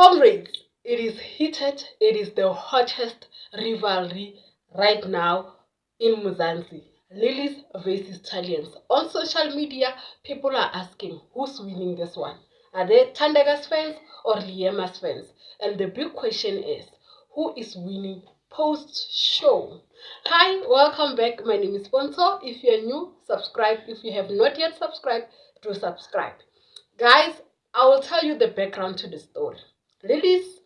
Comrades, it is heated. It is the hottest rivalry right now in Muzansi. Lilies versus Italians. On social media, people are asking who's winning this one. Are they Tandaga's fans or Liema's fans? And the big question is, who is winning post-show? Hi, welcome back. My name is Ponzo. If you're new, subscribe. If you have not yet subscribed, do subscribe. Guys, I will tell you the background to the story. Lilies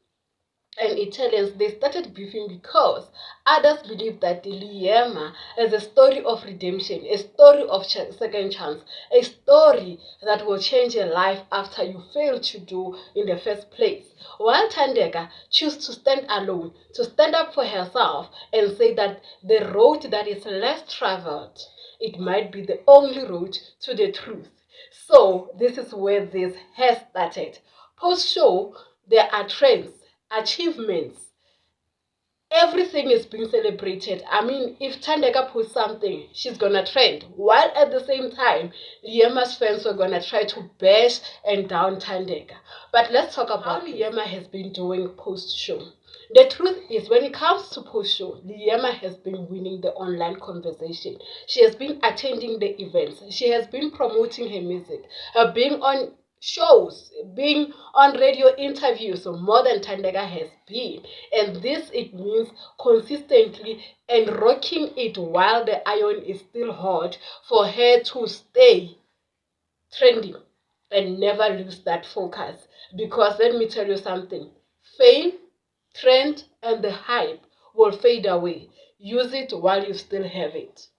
and Italians, they started beefing because others believe that Liema is a story of redemption, a story of second chance, a story that will change your life after you failed to do in the first place. While Thandeka chose to stand alone, to stand up for herself and say that the road that is less traveled, it might be the only road to the truth. So this is where this has started. Post-show, there are trends, achievements. Everything is being celebrated. I mean, if Thandeka puts something, she's gonna trend. While at the same time, Liema's fans were gonna try to bash and down Thandeka. But let's talk about how Liema has been doing post-show. The truth is, when it comes to post-show, Liema has been winning the online conversation. She has been attending the events. She has been promoting her music, being on shows, being on radio interviews more than Thandeka has been. And this, it means consistently and rocking it while the iron is still hot for her to stay trending and never lose that focus. Because let me tell you something, fame, trend, and the hype will fade away. Use it while you still have it.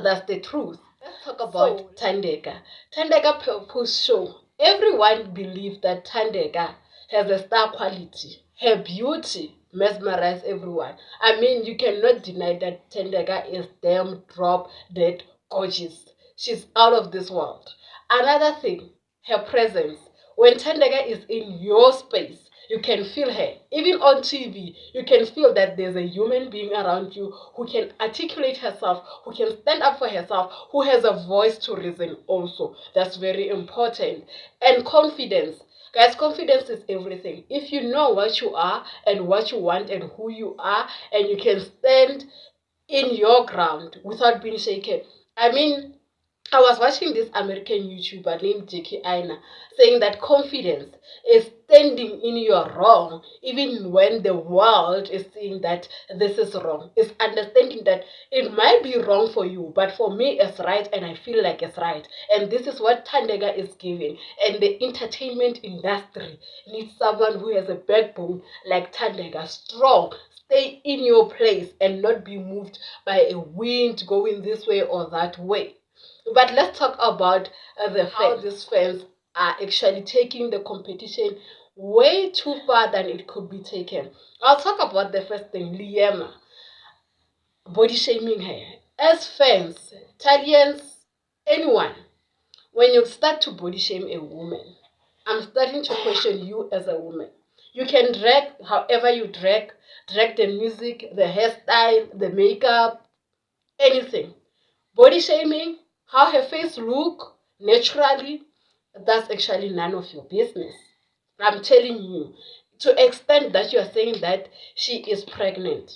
That's the truth. Let's talk about Thandeka. Thandeka post-show. Everyone believes that Thandeka has a star quality. Her beauty mesmerizes everyone. I mean, you cannot deny that Thandeka is damn drop dead gorgeous. She's out of this world. Another thing, her presence. When Thandeka is in your space, you can feel her. Even on TV, you can feel that there's a human being around you who can articulate herself, who can stand up for herself, who has a voice to reason also. That's very important. And confidence. Guys, confidence is everything. If you know what you are and what you want and who you are, and you can stand in your ground without being shaken. I mean, I was watching this American YouTuber named Jackie Aina saying that confidence is standing in your wrong even when the world is saying that this is wrong. It's understanding that it might be wrong for you, but for me it's right and I feel like it's right. And this is what Thandeka is giving. And the entertainment industry needs someone who has a backbone like Thandeka, strong. Stay in your place and not be moved by a wind going this way or that way. But let's talk about how these fans are actually taking the competition way too far than it could be taken. I'll talk about the first thing, Liema, body shaming her. As fans, Italians, anyone, when you start to body shame a woman, I'm starting to question you as a woman. You can drag however you drag the music, the hairstyle, the makeup, anything. Body shaming, how her face look naturally, that's actually none of your business. I'm telling you, to extent that you are saying that she is pregnant.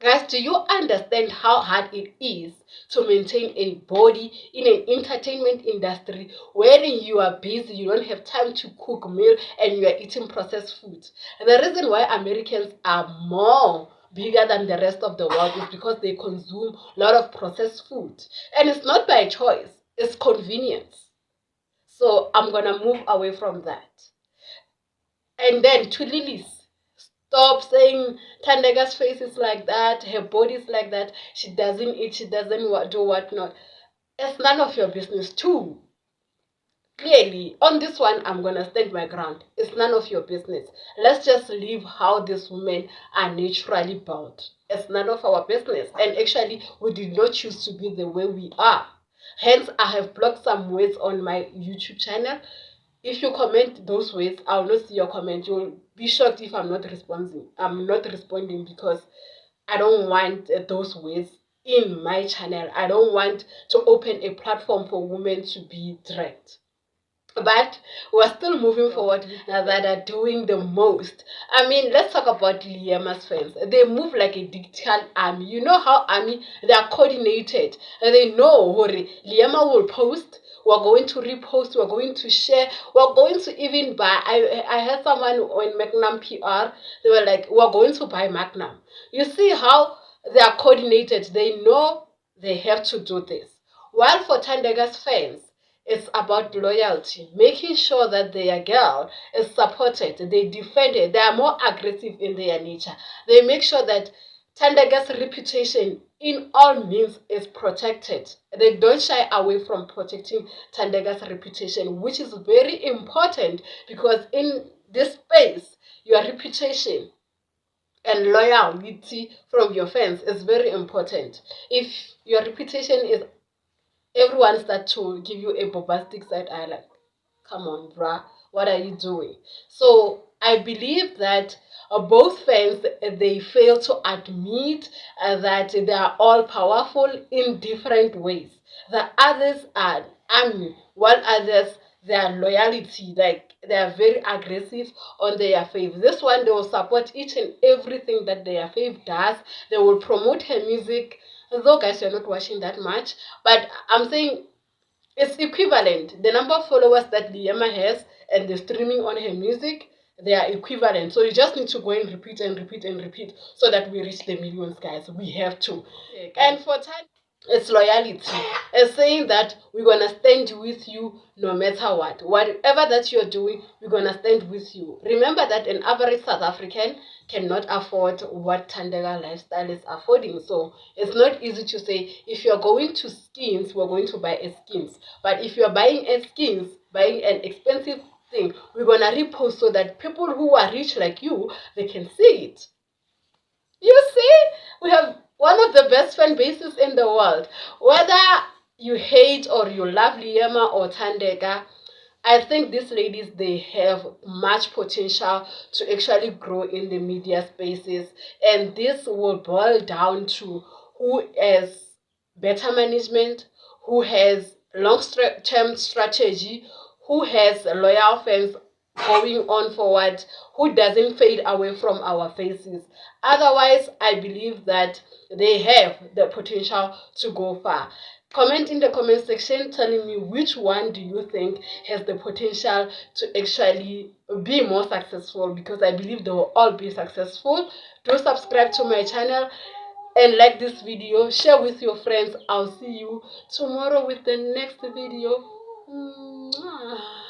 Guys, do you understand how hard it is to maintain a body in an entertainment industry wherein you are busy, you don't have time to cook meal and you are eating processed food? And the reason why Americans are more bigger than the rest of the world is because they consume a lot of processed food. And it's not by choice, it's convenience. So I'm going to move away from that. And then to Lily's, stop saying Thandeka's face is like that, her body is like that, she doesn't eat, she doesn't do whatnot. It's none of your business too. Clearly, on this one, I'm going to stand my ground. It's none of your business. Let's just leave how these women are naturally bound. It's none of our business. And actually, we did not choose to be the way we are. Hence, I have blocked some words on my YouTube channel. If you comment those words, I'll not see your comment. You'll be shocked if I'm not responding. I'm not responding because I don't want those words in my channel. I don't want to open a platform for women to be dragged. But we're still moving forward that are doing the most. I mean, let's talk about Liama's fans. They move like a digital army. You know how army, they are coordinated. And they know, Hori, Liama will post, we're going to repost, we're going to share, we're going to even buy. I heard someone on Magnum PR, they were like, we're going to buy Magnum. You see how they are coordinated. They know they have to do this. While for Tandega's fans, it's about loyalty, making sure that their girl is supported, they defend it, they are more aggressive in their nature. They make sure that Tandaga's reputation in all means is protected. They don't shy away from protecting Tandaga's reputation, which is very important because in this space, your reputation and loyalty from your fans is very important. If your reputation is, everyone start to give you a bombastic side eye like, come on bruh, what are you doing? So I believe that both fans, they fail to admit that they are all powerful in different ways. The others are army, while others, their loyalty, like they are very aggressive on their fave. This one, they will support each and everything that their fave does. They will promote her music. Though guys, you're not watching that much, but I'm saying it's equivalent. The number of followers that Liema has and the streaming on her music, they are equivalent. So you just need to go and repeat and repeat and repeat so that we reach the millions, guys. We have to. Okay. And for time, it's loyalty. It's saying that we're gonna stand with you no matter what. Whatever that you're doing, we're gonna stand with you. Remember that an average South African cannot afford what Tandega lifestyle is affording. So it's not easy to say if you're going to skins, we're going to buy a skins. But if you're buying a skins, buying an expensive thing, we're gonna repost so that people who are rich like you, they can see it. You see, we have one of the best fan bases in the world. Whether you hate or you love Liema or Tandega, I think these ladies, they have much potential to actually grow in the media spaces. And this will boil down to who has better management, who has long-term strategy, who has loyal fans going on forward, who doesn't fade away from our faces. Otherwise, I believe that they have the potential to go far. Comment in the comment section telling me which one do you think has the potential to actually be more successful, because I believe they will all be successful. Do subscribe to my channel and like this video, share with your friends. I'll see you tomorrow with the next video. Mwah.